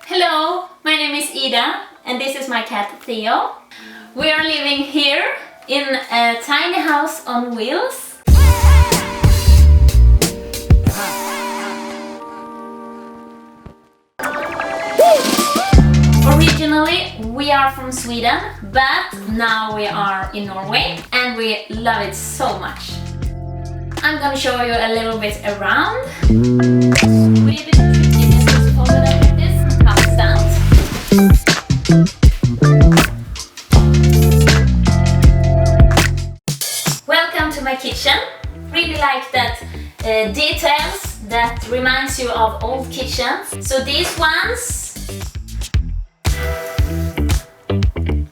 Hello, my name is Ida and this is my cat Theo. We are living here in a tiny house on wheels. Originally we are from Sweden, but now we are in Norway and we love it so much. I'm gonna show you a little bit around. We did it folded up like this, half stand. Welcome to my kitchen. Really like that details that reminds you of old kitchens. So these ones,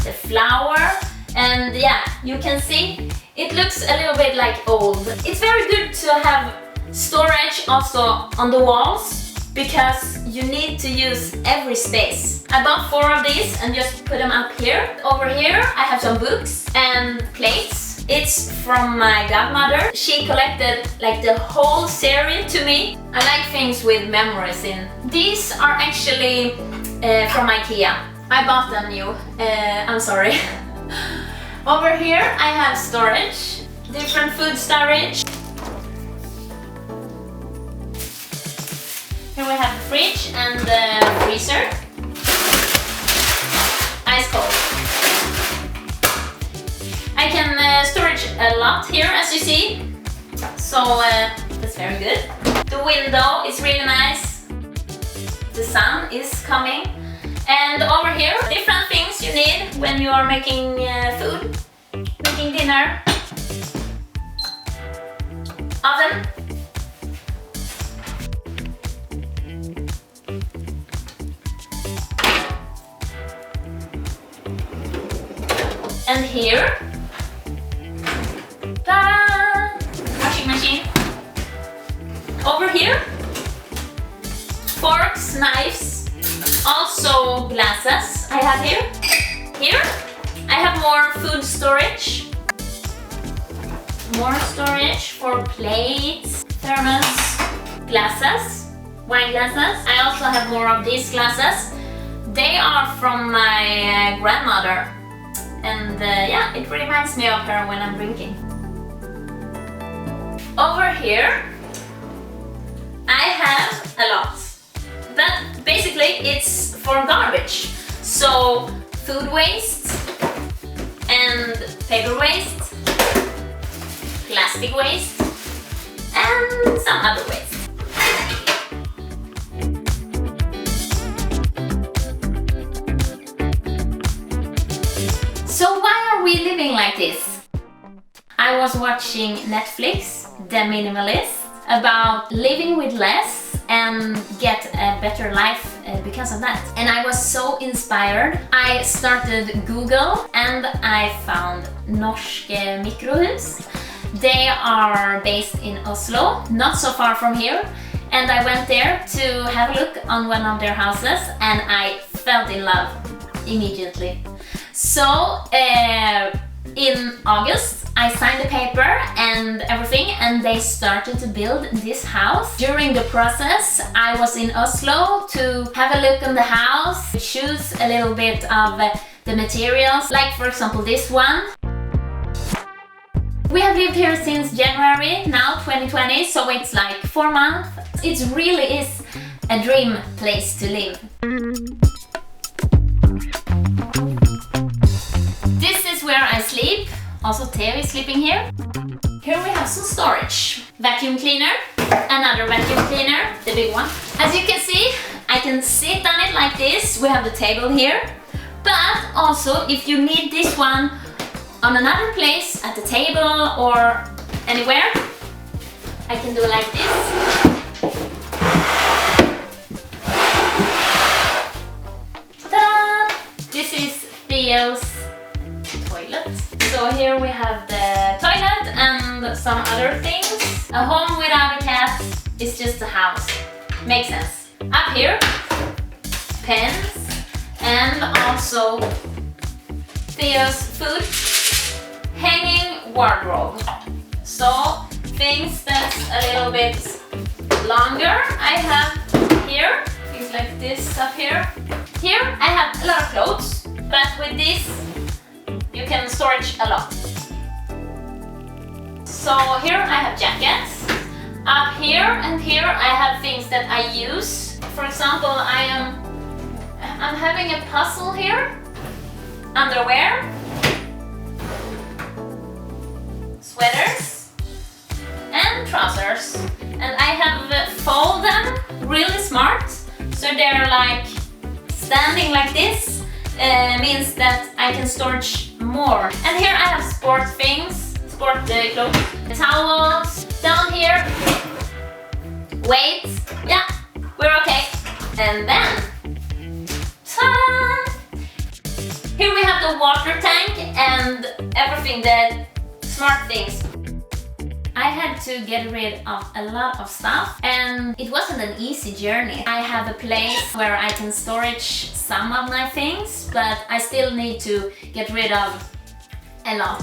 the flower, and yeah, you can see it looks a little bit like old. It's very good to have storage also on the walls because you need to use every space. I bought 4 of these and just put them up here. Over here I have some books and plates. It's from my godmother. She collected like the whole series to me. I like things with memories in. These are actually from IKEA. I bought them new. I'm sorry. Over here I have storage, different food storage. Here we have the fridge and the freezer. Ice cold. I can storage a lot here, as you see. So that's very good. The window is really nice. The sun is coming. And over here, different things you need when you are making food, making dinner. Oven. And here, ta-da! Washing machine. Over here, forks, knives. Also glasses I have here. Here I have more food storage. More storage for plates, thermos, glasses, wine glasses. I also have more of these glasses. They are from my grandmother. And yeah, it reminds me of her when I'm drinking. Over here I have a lot. But basically it's for garbage. So food waste and paper waste, plastic waste and some other waste. So why are we living like this? I was watching Netflix, The Minimalist, about living with less and get a better life because of that. And I was so inspired. I started Google and I found Norske Mikrohus. They are based in Oslo, not so far from here. And I went there to have a look on one of their houses and I fell in love immediately. So in August I signed the paper and everything and they started to build this house. During the process I was in Oslo to have a look on the house, choose a little bit of the materials, like for example this one. We have lived here since January, now 2020, so it's like 4 months. It really is a dream place to live. This is where I sleep. Also Theo is sleeping here. Here we have some storage. Vacuum cleaner, another vacuum cleaner, the big one. As you can see, I can sit on it like this. We have the table here. But also if you need this one on another place, at the table or anywhere, I can do it like this. Ta-da! This is Theo's toilet. So here we have the toilet and some other things. A home without a cat is just a house. Makes sense. Up here, pens, and also Theo's food hanging wardrobe. So things that's a little bit longer I have here, things like this up here. Here I have a lot of clothes, but with this you can storage a lot. So here I have jackets. Up here and here I have things that I use. For example, I'm having a puzzle here. Underwear, sweaters, and trousers. And I have folded them really smart, so they're like standing like this. Means that I can storage more. And here I have sport things, sport clothes, towels. Down here, weights. Yeah, we're okay. And then, ta-da! Here we have the water tank and everything, the smart things. I had to get rid of a lot of stuff and it wasn't an easy journey. I have a place where I can storage some of my things, but I still need to get rid of a lot.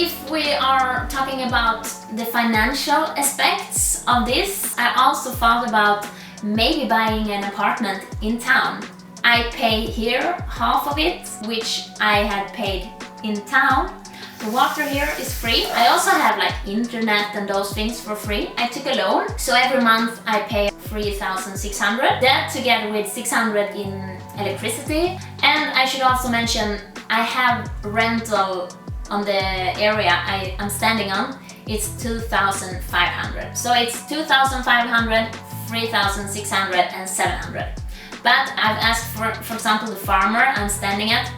If we are talking about the financial aspects of this, I also thought about maybe buying an apartment in town. I pay here half of it, which I had paid in town. The water here is free. I also have like internet and those things for free. I took a loan, so every month I pay 3,600. That together with 600 in electricity. And I should also mention I have rental on the area I'm standing on. It's 2,500. So it's 2,500, 3,600 and 700. But I've asked for example, the farmer I'm standing at,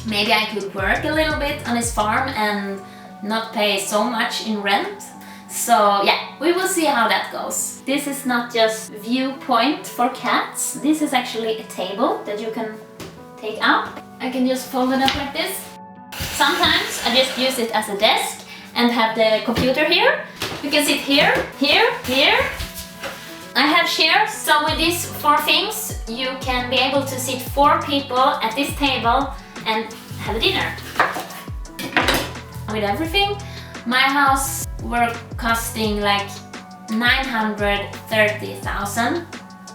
maybe I could work a little bit on his farm and not pay so much in rent. So yeah, we will see how that goes. This is not just viewpoint for cats. This is actually a table that you can take up. I can just fold it up like this. Sometimes I just use it as a desk and have the computer here. You can sit here, here, here. I have chairs, so with these 4 things you can be able to sit 4 people at this table and have a dinner. With everything, my house were costing like 930,000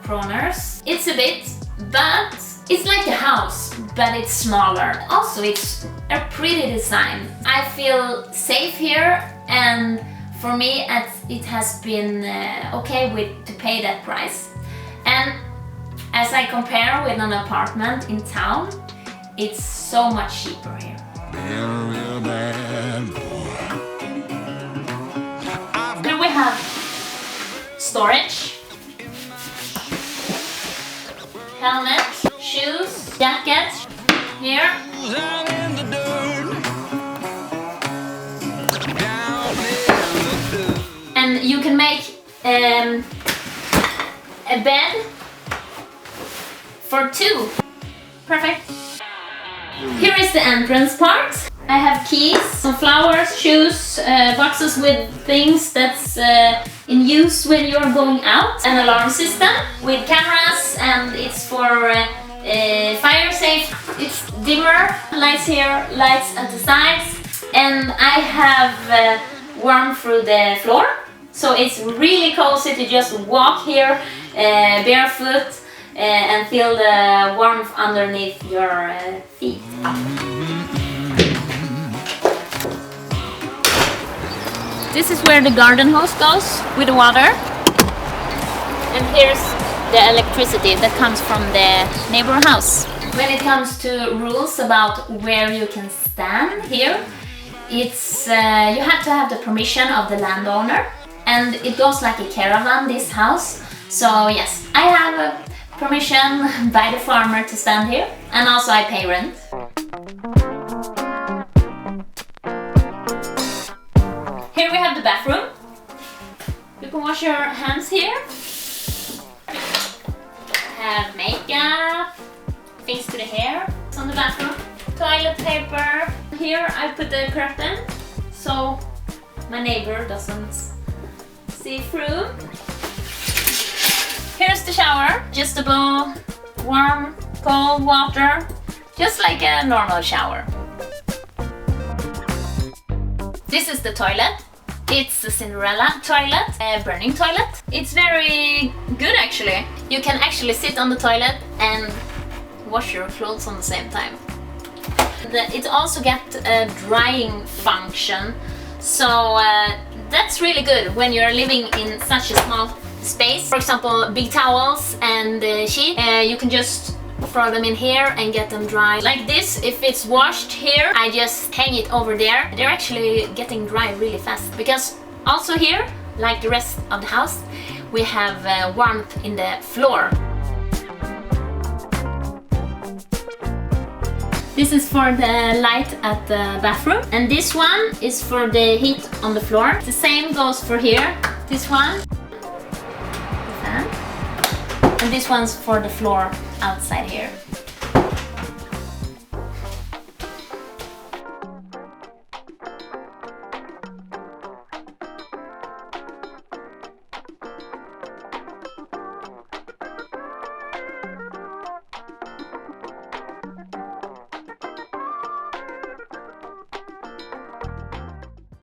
kroners. It's a bit, but it's like a house, but it's smaller. Also, it's a pretty design. I feel safe here, and for me it has been okay to pay that price. And as I compare with an apartment in town, it's so much cheaper here. Here we have storage, helmet, shoes, jacket, here. And you can make a bed for 2. Perfect. Here is the entrance part. I have keys, some flowers, shoes, boxes with things that's in use when you're going out. An alarm system with cameras, and it's for fire safe. It's dimmer, lights here, lights at the sides. And I have warm through the floor. So it's really cozy to just walk here barefoot and feel the warmth underneath your feet. This is where the garden hose goes with the water. And here's the electricity that comes from the neighbor house. When it comes to rules about where you can stand here, it's you have to have the permission of the landowner. And it goes like a caravan, this house. So yes, I have a permission by the farmer to stand here, and also I pay rent. Here we have the bathroom. You can wash your hands here. Have makeup, things to the hair on the bathroom. Toilet paper. Here I put the curtain, so my neighbor doesn't see through. Here's the shower, just a bowl, warm, cold water, just like a normal shower. This is the toilet. It's a Cinderella toilet, a burning toilet. It's very good actually. You can actually sit on the toilet and wash your clothes on the same time. It also gets a drying function, so that's really good when you're living in such a small space. For example, big towels and sheet, you can just throw them in here and get them dry. Like this, if it's washed here, I just hang it over there. They're actually getting dry really fast, because also here, like the rest of the house, we have warmth in the floor. This is for the light at the bathroom, and this one is for the heat on the floor. The same goes for here. This one, the fan, and this one's for the floor outside here.